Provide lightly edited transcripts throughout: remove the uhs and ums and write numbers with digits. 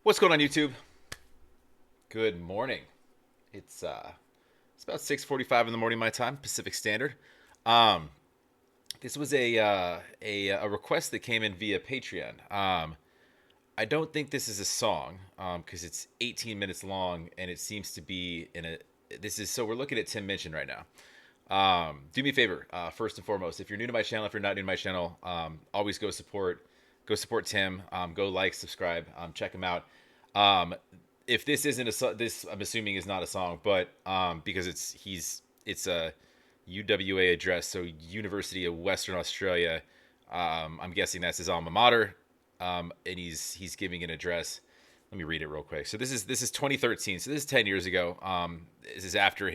What's going on, YouTube? Good morning. It's about 6:45 in the morning my time, Pacific Standard. Um, this was a request that came in via Patreon. I don't think this is a song because it's 18 minutes long and it seems to be in a. So we're looking at Tim Minchin right now. Do me a favor, first and foremost, if you're new to my channel, if you're not new to my channel, always go support Tim. Go like, subscribe, check him out. If this isn't this I'm assuming is not a song, but because it's a UWA address, so University of Western Australia. I'm guessing that's his alma mater, and he's giving an address. Let me read it real quick. So this is 2013. So this is 10 years ago. This is after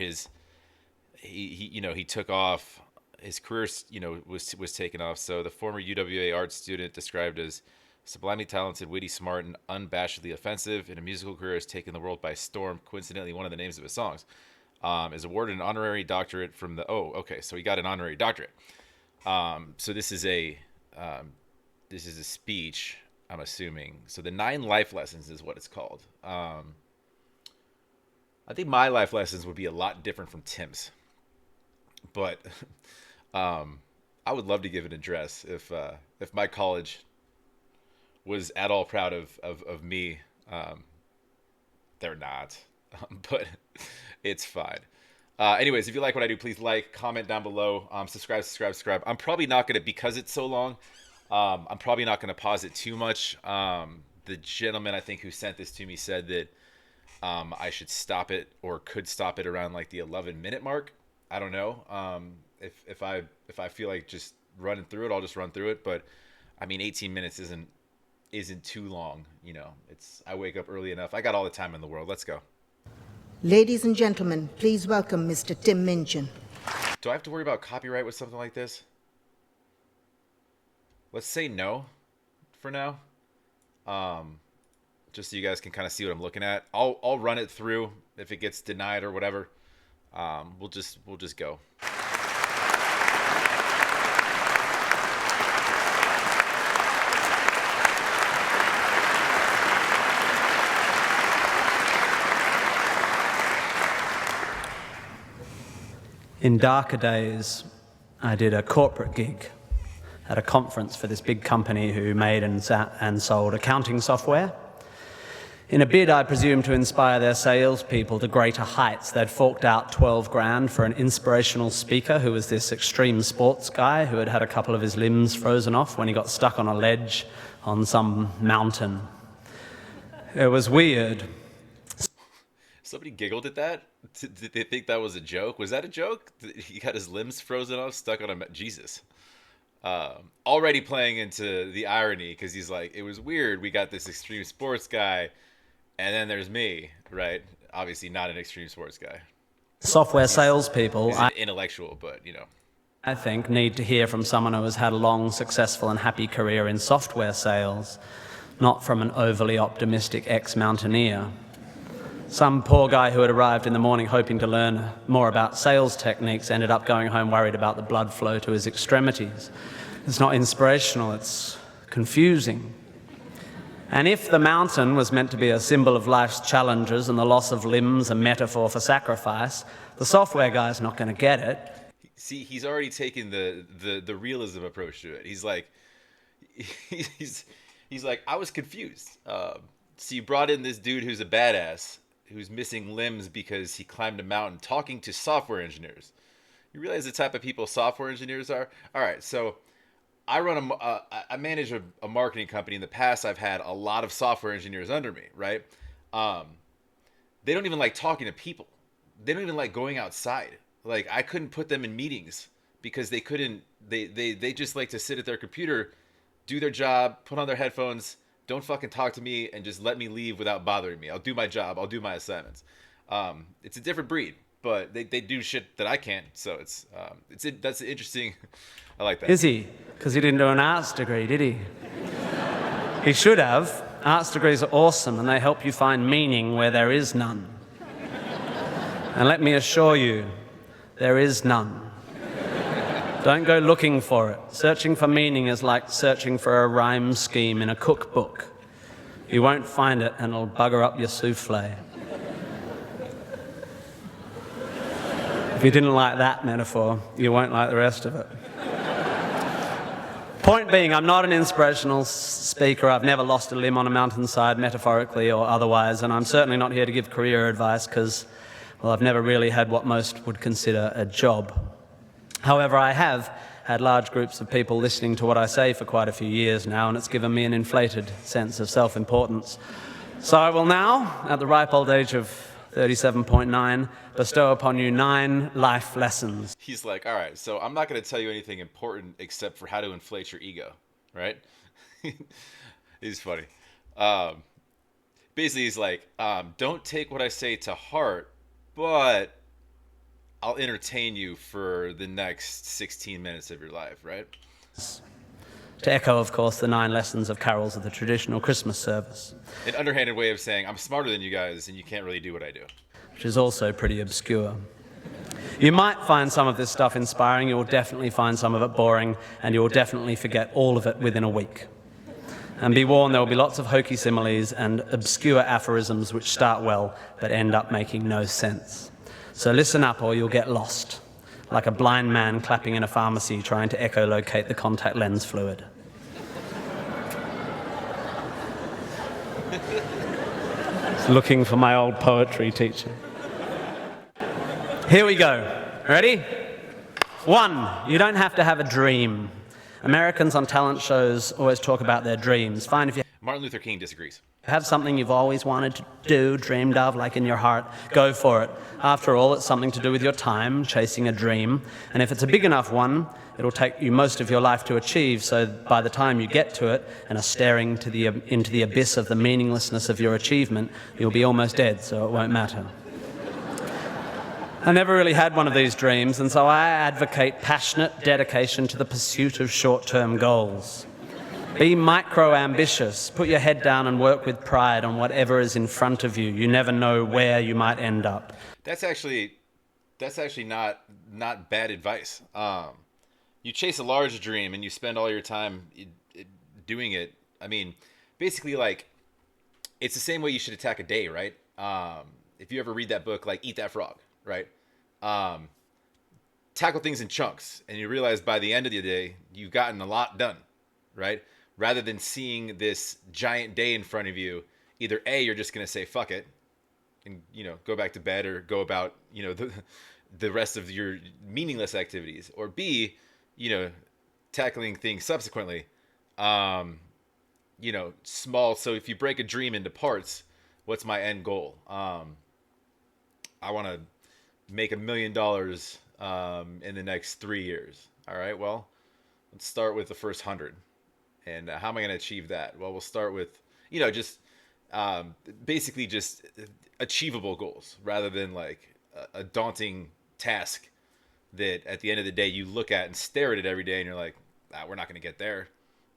he took off. His career, was taken off. So the former UWA art student, described as sublimely talented, witty, smart, and unabashedly offensive in a musical career, has taken the world by storm. Coincidentally, one of the names of his songs is awarded an honorary doctorate from the. Oh, okay. So he got an honorary doctorate. So this is a speech, I'm assuming. So the 9 life lessons is what it's called. I think my life lessons would be a lot different from Tim's, but I would love to give an address if my college was at all proud of me. They're not, but it's fine. Anyways, if you like what I do, please like, comment down below, subscribe. I'm probably not going to, because it's so long, I'm probably not going to pause it too much. The gentleman, I think, who sent this to me said that I should stop it, or could stop it around like the 11-minute mark. I don't know. If I feel like just running through it, I'll just run through it. But I mean, 18 minutes isn't too long. I wake up early enough. I got all the time in the world. Let's go. Ladies and gentlemen, please welcome Mr. Tim Minchin. Do I have to worry about copyright with something like this? Let's say no for now. Just so you guys can kind of see what I'm looking at. I'll run it through. If it gets denied or whatever, we'll just go. In darker days, I did a corporate gig at a conference for this big company who made and sold accounting software. In a bid, I presume, to inspire their salespeople to greater heights, they'd forked out 12 grand for an inspirational speaker who was this extreme sports guy who had had a couple of his limbs frozen off when he got stuck on a ledge on some mountain. It was weird. Somebody giggled at that? Did they think that was a joke? Was that a joke? He got his limbs frozen off, stuck on a... Jesus. Already playing into the irony, because he's like, it was weird. We got this extreme sports guy, and then there's me, right? Obviously not an extreme sports guy. Software salespeople... He's an intellectual, but, I think, need to hear from someone who has had a long, successful, and happy career in software sales, not from an overly optimistic ex-mountaineer. Some poor guy who had arrived in the morning hoping to learn more about sales techniques ended up going home worried about the blood flow to his extremities. It's not inspirational, it's confusing. And if the mountain was meant to be a symbol of life's challenges and the loss of limbs a metaphor for sacrifice, the software guy's not going to get it. See, he's already taken the realism approach to it. He's like, I was confused. So you brought in this dude who's a badass, who's missing limbs because he climbed a mountain, talking to software engineers. You realize the type of people software engineers are? All right, so I manage a marketing company. In the past, I've had a lot of software engineers under me, right? They don't even like talking to people. They don't even like going outside. Like, I couldn't put them in meetings because they couldn't, they just like to sit at their computer, do their job, put on their headphones, don't fucking talk to me, and just let me leave without bothering me. I'll do my job. I'll do my assignments. It's a different breed, but they do shit that I can't. So that's interesting. I like that. Is he? Because he didn't do an arts degree, did he? He should have. Arts degrees are awesome, and they help you find meaning where there is none. And let me assure you, there is none. Don't go looking for it. Searching for meaning is like searching for a rhyme scheme in a cookbook. You won't find it, and it'll bugger up your souffle. If you didn't like that metaphor, you won't like the rest of it. Point being, I'm not an inspirational speaker. I've never lost a limb on a mountainside, metaphorically or otherwise, and I'm certainly not here to give career advice because, well, I've never really had what most would consider a job. However, I have had large groups of people listening to what I say for quite a few years now, and it's given me an inflated sense of self-importance. So I will now, at the ripe old age of 37.9, bestow upon you 9 life lessons. He's like, all right, so I'm not going to tell you anything important except for how to inflate your ego, right? He's funny. Basically, he's like, don't take what I say to heart, but I'll entertain you for the next 16 minutes of your life, right? To echo, of course, the 9 lessons of carols of the traditional Christmas service. An underhanded way of saying, I'm smarter than you guys, and you can't really do what I do. Which is also pretty obscure. You might find some of this stuff inspiring, you will definitely find some of it boring, and you will definitely forget all of it within a week. And be warned, there will be lots of hokey similes and obscure aphorisms which start well, but end up making no sense. So listen up or you'll get lost, like a blind man clapping in a pharmacy trying to echolocate the contact lens fluid. Looking for my old poetry teacher. Here we go. Ready? 1, you don't have to have a dream. Americans on talent shows always talk about their dreams. Fine if you Martin Luther King disagrees. have something you've always wanted to do, dreamed of, like in your heart, go for it. After all, it's something to do with your time, chasing a dream. And if it's a big enough one, it'll take you most of your life to achieve, so by the time you get to it and are staring into the abyss of the meaninglessness of your achievement, you'll be almost dead, so it won't matter. I never really had one of these dreams, and so I advocate passionate dedication to the pursuit of short-term goals. Be micro-ambitious. Put your head down and work with pride on whatever is in front of you. You never know where you might end up. That's actually not bad advice. You chase a large dream and you spend all your time doing it. I mean, basically, like, it's the same way you should attack a day, right? If you ever read that book, like Eat That Frog, right? Tackle things in chunks, and you realize by the end of the day, you've gotten a lot done, right? Rather than seeing this giant day in front of you, either A, you're just going to say, fuck it, and, go back to bed or go about, the rest of your meaningless activities, or B, tackling things subsequently, small. So if you break a dream into parts, what's my end goal? I want to make $1 million in the next 3 years. All right, well, let's start with the first 100. And how am I going to achieve that? Well, we'll start with, basically just achievable goals rather than like a daunting task that at the end of the day you look at and stare at it every day and you're like, we're not going to get there.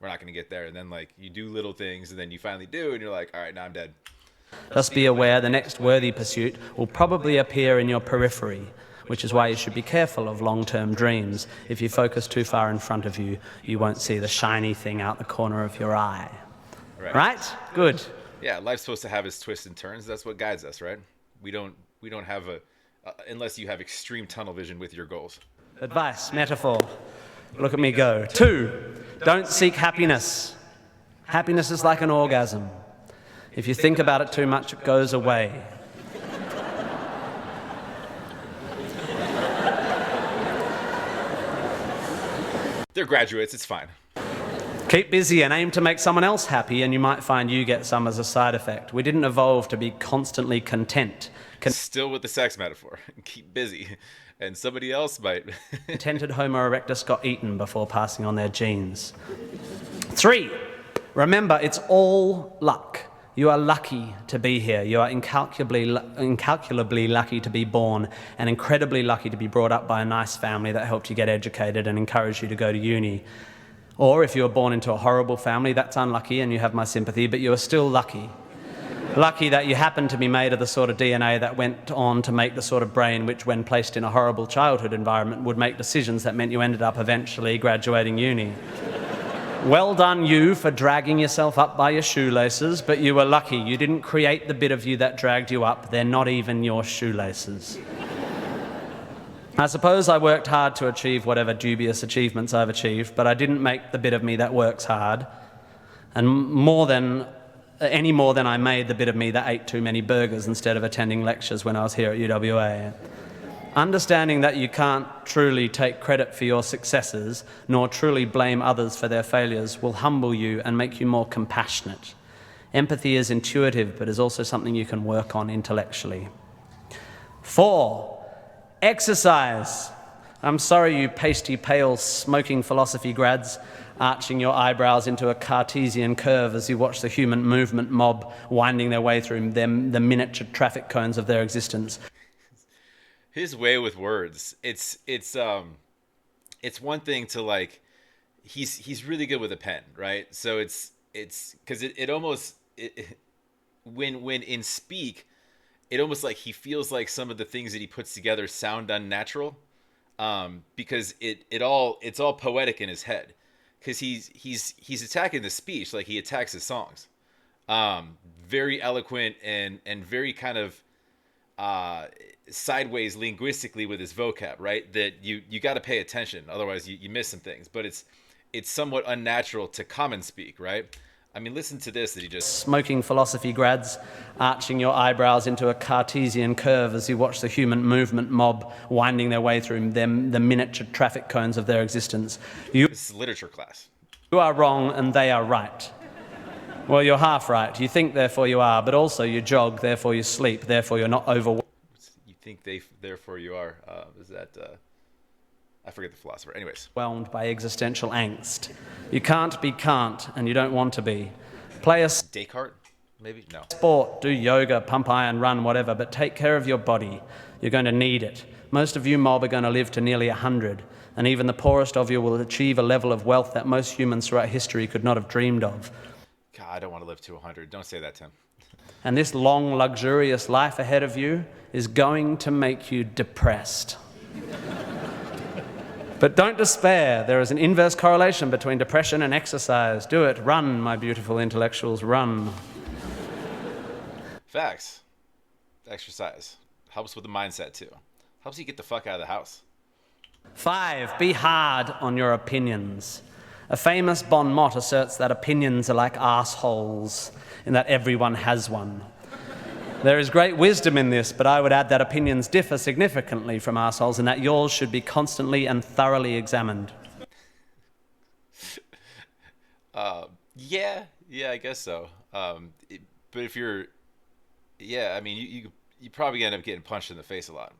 We're not going to get there. And then like you do little things and then you finally do and you're like, all right, now I'm dead. Just be aware the next worthy pursuit will probably appear in your periphery, which is why you should be careful of long-term dreams. If you focus too far in front of you, you won't see the shiny thing out the corner of your eye. Right? Good. Yeah, life's supposed to have its twists and turns. That's what guides us, right? We don't have unless you have extreme tunnel vision with your goals. Advice, metaphor. Look at me go. 2, don't seek happiness. Happiness is like an orgasm. If you think about it too much, it goes away. They're graduates, it's fine. Keep busy and aim to make someone else happy, and you might find you get some as a side effect. We didn't evolve to be constantly content. Still with the sex metaphor. Keep busy, and somebody else might. Contented Homo erectus got eaten before passing on their genes. 3, remember, it's all luck. You are lucky to be here. You are incalculably lucky to be born, and incredibly lucky to be brought up by a nice family that helped you get educated and encouraged you to go to uni. Or if you were born into a horrible family, that's unlucky and you have my sympathy, but you are still lucky. Lucky that you happen to be made of the sort of DNA that went on to make the sort of brain which, when placed in a horrible childhood environment, would make decisions that meant you ended up eventually graduating uni. Well done you for dragging yourself up by your shoelaces, but you were lucky. You didn't create the bit of you that dragged you up. They're not even your shoelaces. I suppose I worked hard to achieve whatever dubious achievements I've achieved, but I didn't make the bit of me that works hard. And any more than I made the bit of me that ate too many burgers instead of attending lectures when I was here at UWA. Understanding that you can't truly take credit for your successes, nor truly blame others for their failures, will humble you and make you more compassionate. Empathy is intuitive, but is also something you can work on intellectually. 4, exercise. I'm sorry, you pasty, pale, smoking philosophy grads, arching your eyebrows into a Cartesian curve as you watch the human movement mob winding their way through the miniature traffic cones of their existence. His way with words, it's one thing to like, he's really good with a pen, right? So it's because it almost when in speak, it almost like he feels like some of the things that he puts together sound unnatural, because it's all poetic in his head, because he's attacking the speech like he attacks his songs, very eloquent and very kind of sideways linguistically with his vocab, right? That you got to pay attention, otherwise you miss some things. But it's somewhat unnatural to common speak, right? I mean, listen to this that he just... Smoking philosophy grads, arching your eyebrows into a Cartesian curve as you watch the human movement mob winding their way through the miniature traffic cones of their existence. This is literature class. You are wrong and they are right. Well, you're half right. You think, therefore you are, but also you jog, therefore you sleep, therefore you're not overwhelmed. You think therefore you are. Is that... I forget the philosopher. Anyways. Overwhelmed by existential angst. You can't be can't, and you don't want to be. Play a Descartes? Maybe? No. sport, do yoga, pump iron, run, whatever, but take care of your body. You're going to need it. Most of you mob are going to live to nearly 100, and even the poorest of you will achieve a level of wealth that most humans throughout history could not have dreamed of. God, I don't want to live to 100. Don't say that, Tim. And this long, luxurious life ahead of you is going to make you depressed. But don't despair. There is an inverse correlation between depression and exercise. Do it. Run, my beautiful intellectuals, run. Facts. Exercise. Helps with the mindset, too. Helps you get the fuck out of the house. 5, be hard on your opinions. A famous bon mot asserts that opinions are like arseholes, in that everyone has one. There is great wisdom in this, but I would add that opinions differ significantly from arseholes, and that yours should be constantly and thoroughly examined. Yeah, I guess so. But if you're... Yeah, I mean, you probably end up getting punched in the face a lot,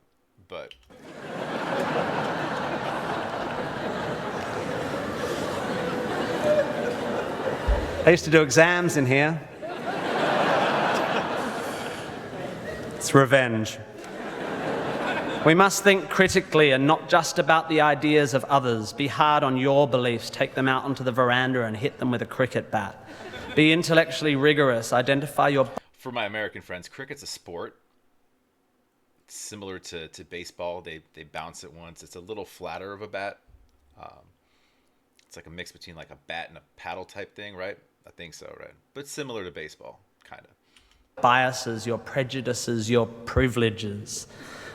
but... I used to do exams in here. It's revenge. We must think critically and not just about the ideas of others. Be hard on your beliefs. Take them out onto the veranda and hit them with a cricket bat. Be intellectually rigorous. Identify your... For my American friends, cricket's a sport. It's similar to baseball. They bounce it once. It's a little flatter of a bat. It's like a mix between like a bat and a paddle type thing, right? I think so, right? But similar to baseball, kind of. Biases, your prejudices, your privileges.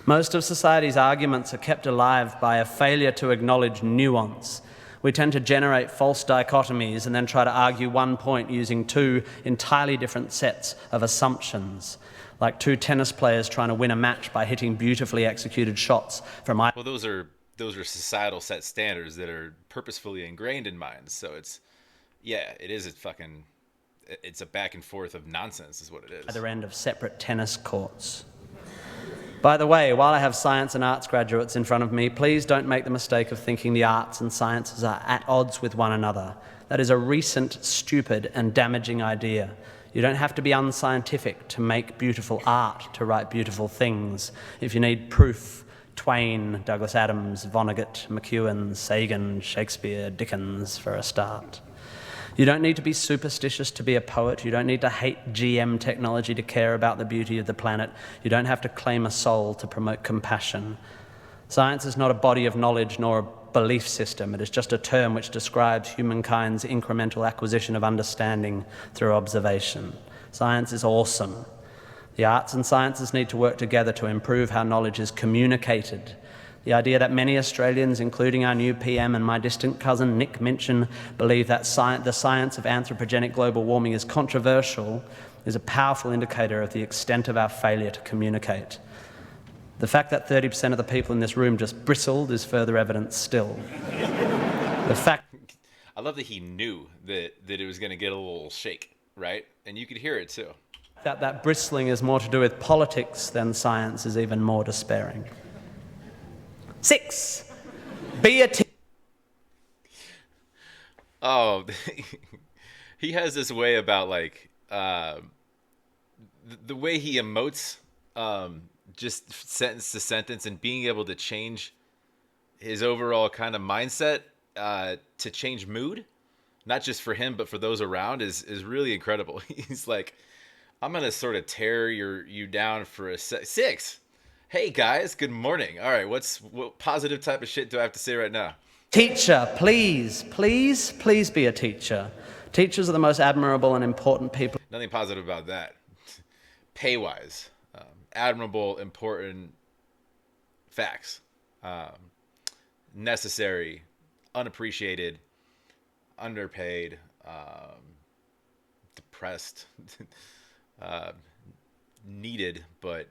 Most of society's arguments are kept alive by a failure to acknowledge nuance. We tend to generate false dichotomies and then try to argue one point using 2 entirely different sets of assumptions, like 2 tennis players trying to win a match by hitting beautifully executed shots from... Well, those are societal set standards that are purposefully ingrained in minds. So it's a back and forth of nonsense is what it is. Either end of separate tennis courts. By the way, while I have science and arts graduates in front of me, please don't make the mistake of thinking the arts and sciences are at odds with one another. That is a recent, stupid, and damaging idea. You don't have to be unscientific to make beautiful art, to write beautiful things. If you need proof, Twain, Douglas Adams, Vonnegut, McEwen, Sagan, Shakespeare, Dickens for a start. You don't need to be superstitious to be a poet. You don't need to hate GM technology to care about the beauty of the planet. You don't have to claim a soul to promote compassion. Science is not a body of knowledge nor a belief system. It is just a term which describes humankind's incremental acquisition of understanding through observation. Science is awesome. The arts and sciences need to work together to improve how knowledge is communicated. The idea that many Australians, including our new PM and my distant cousin Nick Minchin, believe that the science of anthropogenic global warming is controversial is a powerful indicator of the extent of our failure to communicate. The fact that 30% of the people in this room just bristled is further evidence still. The fact... I love that he knew that it was going to get a little shake, right? And you could hear it too. That bristling is more to do with politics than science is even more despairing. 6. Be a teacher. Oh, he has this way about like the way he emotes, just sentence to sentence, and being able to change his overall kind of mindset to change mood, not just for him but for those around, is really incredible. He's like, I'm gonna sort of tear you down for a 6. Hey guys, good morning. All right, what positive type of shit do I have to say right now? Teacher, please be a teacher. Teachers are the most admirable and important people. Nothing positive about that. Pay-wise, admirable, important facts. Necessary, unappreciated, underpaid, depressed, needed, but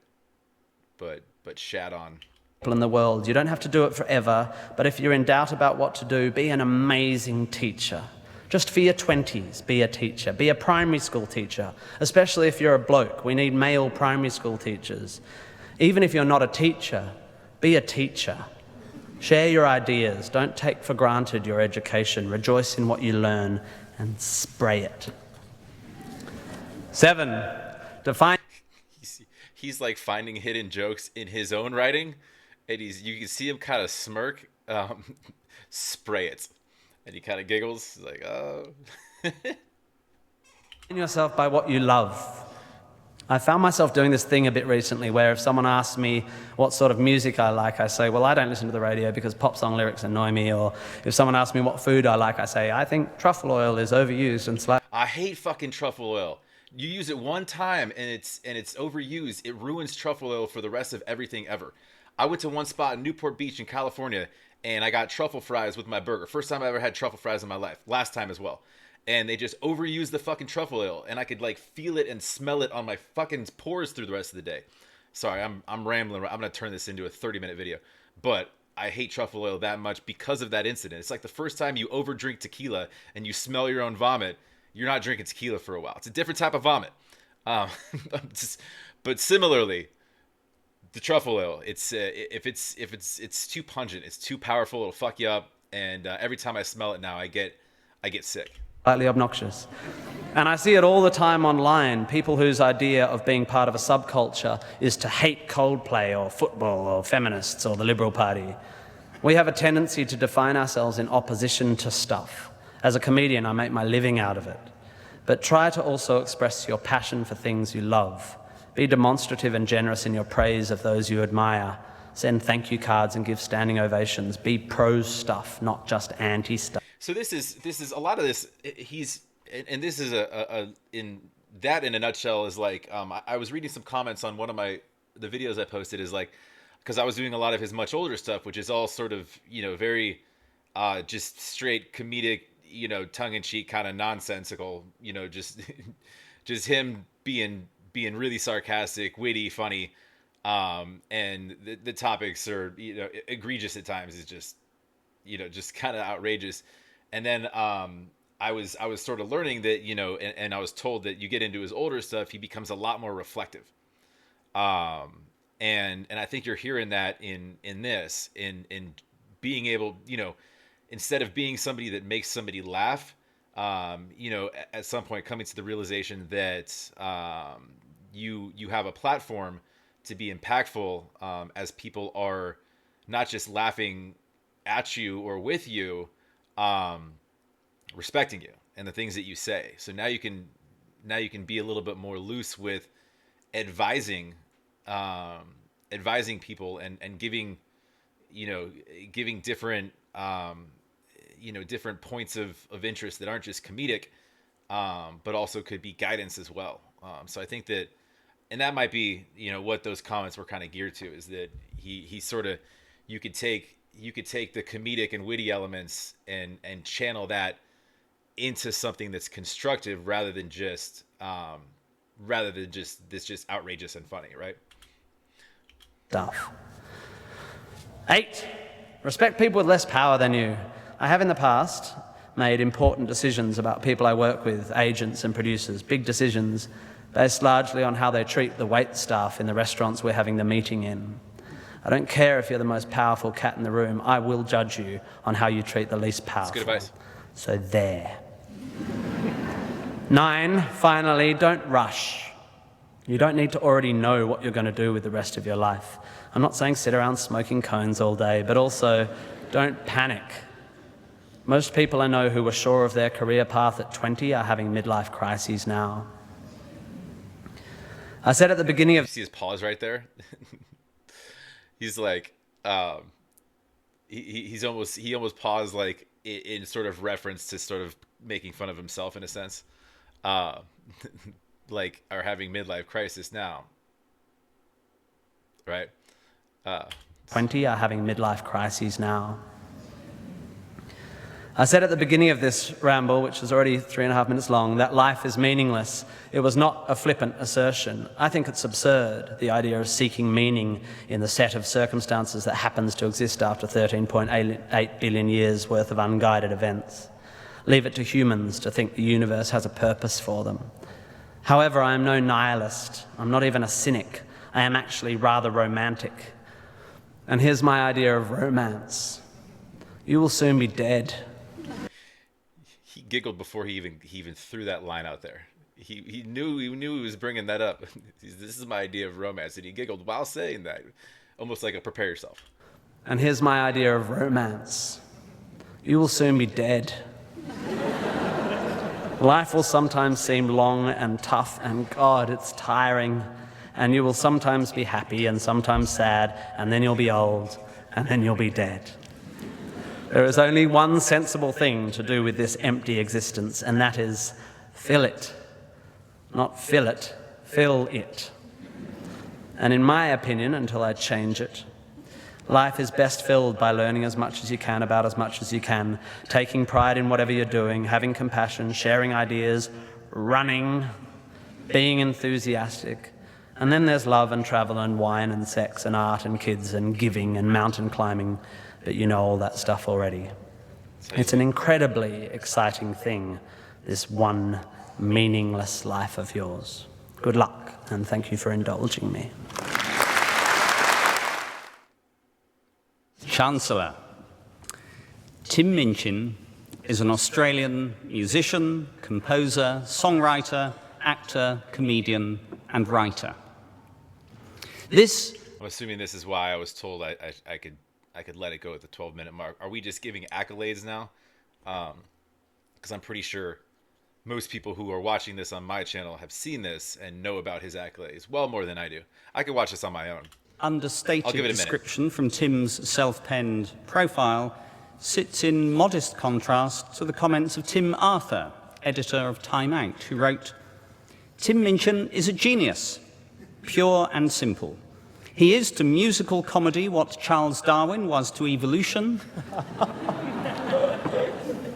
shat on. In the world. You don't have to do it forever, but if you're in doubt about what to do, be an amazing teacher. Just for your 20s, be a teacher. Be a primary school teacher, especially if you're a bloke. We need male primary school teachers. Even if you're not a teacher, be a teacher. Share your ideas. Don't take for granted your education. Rejoice in what you learn and spray it. 7. Define... He's like finding hidden jokes in his own writing, and you can see him kind of smirk. Spray it, and he kind of giggles. He's like, oh. Define yourself by what you love. I found myself doing this thing a bit recently where if someone asks me what sort of music I like, I say, well, I don't listen to the radio because pop song lyrics annoy me. Or if someone asks me what food I like, I say, I think truffle oil is overused and slightly... I hate fucking truffle oil. You use it one time and it's overused. It ruins truffle oil for the rest of everything ever. I went to one spot in Newport Beach in California and I got truffle fries with my burger. First time I ever had truffle fries in my life. Last time as well. And they just overused the fucking truffle oil, and I could like feel it and smell it on my fucking pores through the rest of the day. Sorry, I'm rambling. I'm gonna turn this into a 30-minute video, but I hate truffle oil that much because of that incident. It's like the first time you overdrink tequila and you smell your own vomit. You're not drinking tequila for a while. It's a different type of vomit. But similarly, the truffle oil. It's if it's too pungent, it's too powerful. It'll fuck you up. And every time I smell it now, I get sick. Slightly obnoxious. And I see it all the time online, people whose idea of being part of a subculture is to hate Coldplay or football or feminists or the Liberal Party. We have a tendency to define ourselves in opposition to stuff. As a comedian, I make my living out of it. But try to also express your passion for things you love. Be demonstrative and generous in your praise of those you admire. Send thank you cards and give standing ovations. Be pro stuff, not just anti stuff. So this is a lot of this. And this is in a nutshell is like I was reading some comments on one of the videos I posted is like because I was doing a lot of his much older stuff, which is all sort of very just straight comedic, tongue in cheek kind of nonsensical, just just him being really sarcastic, witty, funny, and the topics are egregious at times. Is just just kind of outrageous. And then I was sort of learning that and I was told that you get into his older stuff, he becomes a lot more reflective. And I think you're hearing that in this in being able instead of being somebody that makes somebody laugh, at some point coming to the realization that you have a platform to be impactful as people are not just laughing at you or with you, respecting you and the things that you say. So now you can be a little bit more loose with advising people and giving giving different different points of interest that aren't just comedic, but also could be guidance as well. So I think that, and that might be, what those comments were kind of geared to, is that he sort of, you could take the comedic and witty elements and channel that into something that's constructive rather than just this just outrageous and funny, right? Stuff. 8. Respect people with less power than you. I have in the past made important decisions about people I work with, agents and producers, big decisions based largely on how they treat the wait staff in the restaurants we're having the meeting in. I don't care if you're the most powerful cat in the room. I will judge you on how you treat the least powerful. That's good advice. So there. 9, finally, don't rush. You don't need to already know what you're going to do with the rest of your life. I'm not saying sit around smoking cones all day, but also don't panic. Most people I know who were sure of their career path at 20 are having midlife crises now. I said at the beginning of... You see his pause right there? He's like, he almost paused like in sort of reference to sort of making fun of himself in a sense. Like, are having midlife crisis now. Right? 20 are having midlife crises now. I said at the beginning of this ramble, which is already 3.5 minutes long, that life is meaningless. It was not a flippant assertion. I think it's absurd, the idea of seeking meaning in the set of circumstances that happens to exist after 13.8 billion years worth of unguided events. Leave it to humans to think the universe has a purpose for them. However, I am no nihilist. I'm not even a cynic. I am actually rather romantic. And here's my idea of romance. You will soon be dead. He giggled before he even threw that line out there. He knew he was bringing that up. This is my idea of romance, and he giggled while saying that, almost like a prepare yourself. And here's my idea of romance. You will soon be dead. Life will sometimes seem long and tough, and God, it's tiring. And you will sometimes be happy and sometimes sad, and then you'll be old, and then you'll be dead. There is only one sensible thing to do with this empty existence, and that is fill it. Not fill it, fill it. And in my opinion, until I change it, life is best filled by learning as much as you can about as much as you can, taking pride in whatever you're doing, having compassion, sharing ideas, running, being enthusiastic. And then there's love and travel and wine and sex and art and kids and giving and mountain climbing. But you know all that stuff already. It's an incredibly exciting thing, this one meaningless life of yours. Good luck, and thank you for indulging me. Chancellor. Tim Minchin is an Australian musician, composer, songwriter, actor, comedian, and writer. I'm assuming this is why I was told I could let it go at the 12-minute mark. Are we just giving accolades now? Because I'm pretty sure most people who are watching this on my channel have seen this and know about his accolades well more than I do. I could watch this on my own. Understated description from Tim's self-penned profile sits in modest contrast to the comments of Tim Arthur, editor of Time Out, who wrote, "Tim Minchin is a genius, pure and simple. He is to musical comedy what Charles Darwin was to evolution,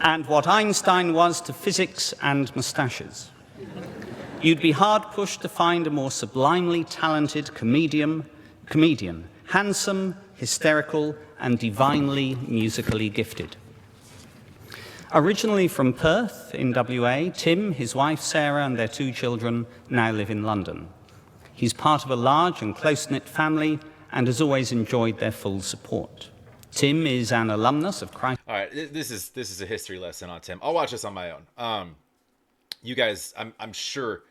and what Einstein was to physics and moustaches. You'd be hard-pushed to find a more sublimely talented comedian, handsome, hysterical, and divinely musically gifted." Originally from Perth in WA, Tim, his wife Sarah, and their 2 children now live in London. He's part of a large and close-knit family and has always enjoyed their full support. Tim is an alumnus of Christ. All right, this is a history lesson on Tim. I'll watch this on my own. You guys, I'm sure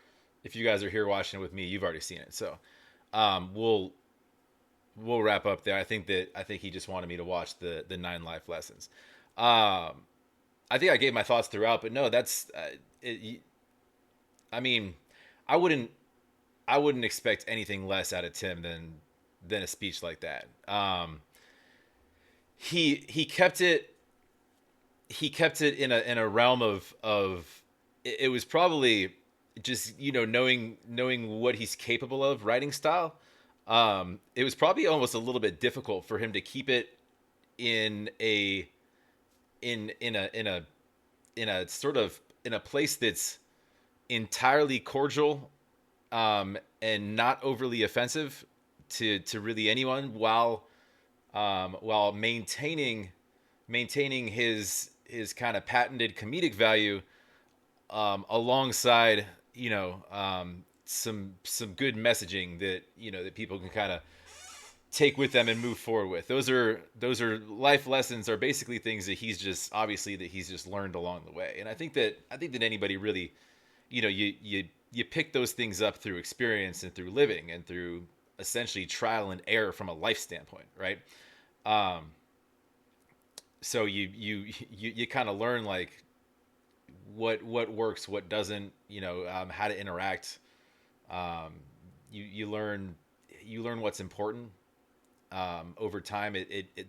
if you guys are here watching it with me, you've already seen it. So we'll wrap up there. I think he just wanted me to watch the 9 life lessons. I think I gave my thoughts throughout, but no, that's I mean, I wouldn't expect anything less out of Tim than a speech like that. He kept it he kept it in a realm of it was probably just knowing what he's capable of writing style. It was probably almost a little bit difficult for him to keep it in a in a sort of in a place that's entirely cordial, and not overly offensive to really anyone, while maintaining his kind of patented comedic value, alongside some good messaging that that people can kind of take with them and move forward with. Those are life lessons, are basically things that he's just learned along the way. And I think that anybody really, you pick those things up through experience and through living and through essentially trial and error from a life standpoint, right? Um, so you kind of learn like what works, what doesn't, how to interact. Um, you learn what's important. Over time,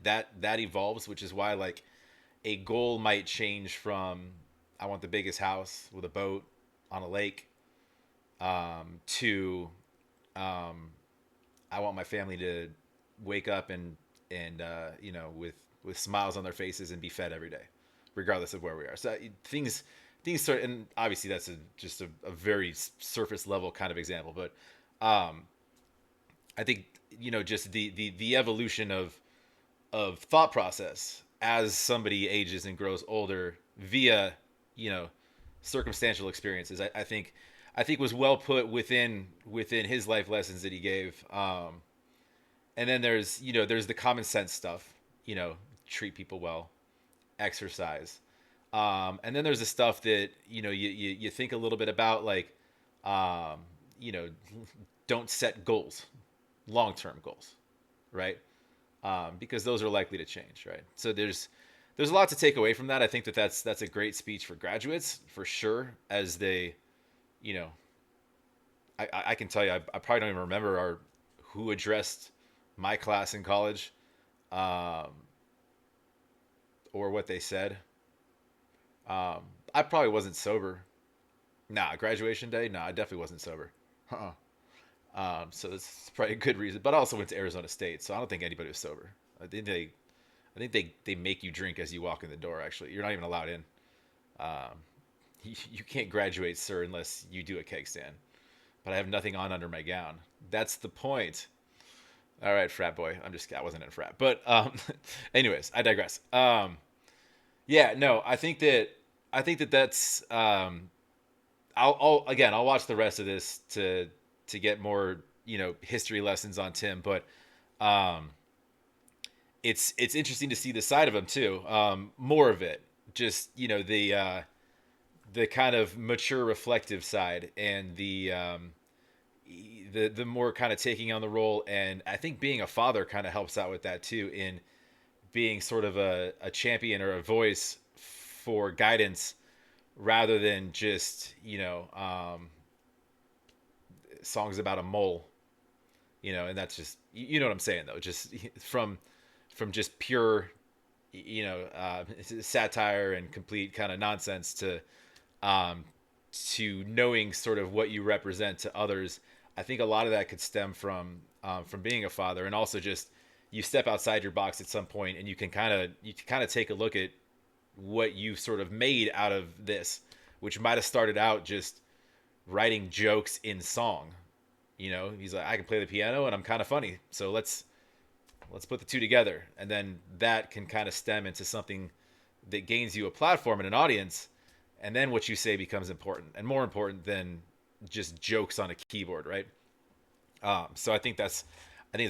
that evolves, which is why like a goal might change from I want the biggest house with a boat on a lake, to I want my family to wake up and with smiles on their faces and be fed every day, regardless of where we are. So things start, and obviously that's just a very surface level kind of example, but I think just the evolution of thought process as somebody ages and grows older via circumstantial experiences. I think was well put within his life lessons that he gave. And then there's the common sense stuff. Treat people well, exercise. And then there's the stuff that you think a little bit about, like um, you know don't set goals, long-term goals, right? Because those are likely to change, right? So there's a lot to take away from that. I think that's a great speech for graduates for sure, as they, you know, I can tell you, I probably don't even remember who addressed my class in college, um, or what they said. I probably wasn't sober. Nah, graduation day. Nah, I definitely wasn't sober. Uh-uh. So that's probably a good reason. But I also went to Arizona State, so I don't think anybody was sober. I think they make you drink as you walk in the door. Actually, you're not even allowed in. Um, you can't graduate, sir, unless you do a keg stand. But I have nothing on under my gown. That's the point. All right, frat boy. I wasn't in a frat, but anyways, I digress. Yeah, no, I think that that's I'll watch the rest of this to get more history lessons on Tim, but um, it's interesting to see the side of him too, more of it, just the kind of mature reflective side, and the more kind of taking on the role, and I think being a father kind of helps out with that too, in being sort of a champion or a voice for guidance, rather than just songs about a mole, and that's just, you know what I'm saying though, just from just pure satire and complete kind of nonsense um, to knowing sort of what you represent to others. I think a lot of that could stem from being a father, and also just you step outside your box at some point, and you kind of take a look at what you sort of made out of this, which might have started out just writing jokes in song. He's like, I can play the piano and I'm kind of funny, so let's put the two together, and then that can kind of stem into something that gains you a platform and an audience, and then what you say becomes important and more important than just jokes on a keyboard, right? So I think it's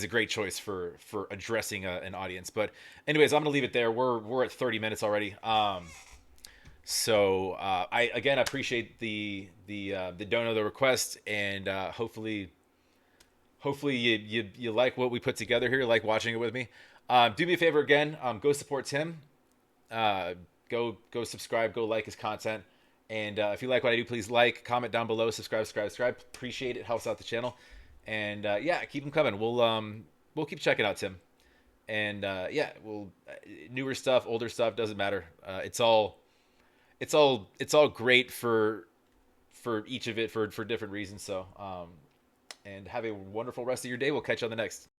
a great choice for addressing an audience. But anyways, I'm gonna leave it there. We're at 30 minutes already. So I again appreciate the dono, the request, and hopefully you like what we put together here, like watching it with me. Do me a favor again, go support Tim. Uh, go subscribe, go like his content, and if you like what I do, please like, comment down below, subscribe. Appreciate it, helps out the channel, and yeah, keep them coming. We'll keep checking out Tim, And yeah, well, newer stuff, older stuff doesn't matter. It's all great for each of it for different reasons. So and have a wonderful rest of your day. We'll catch you on the next.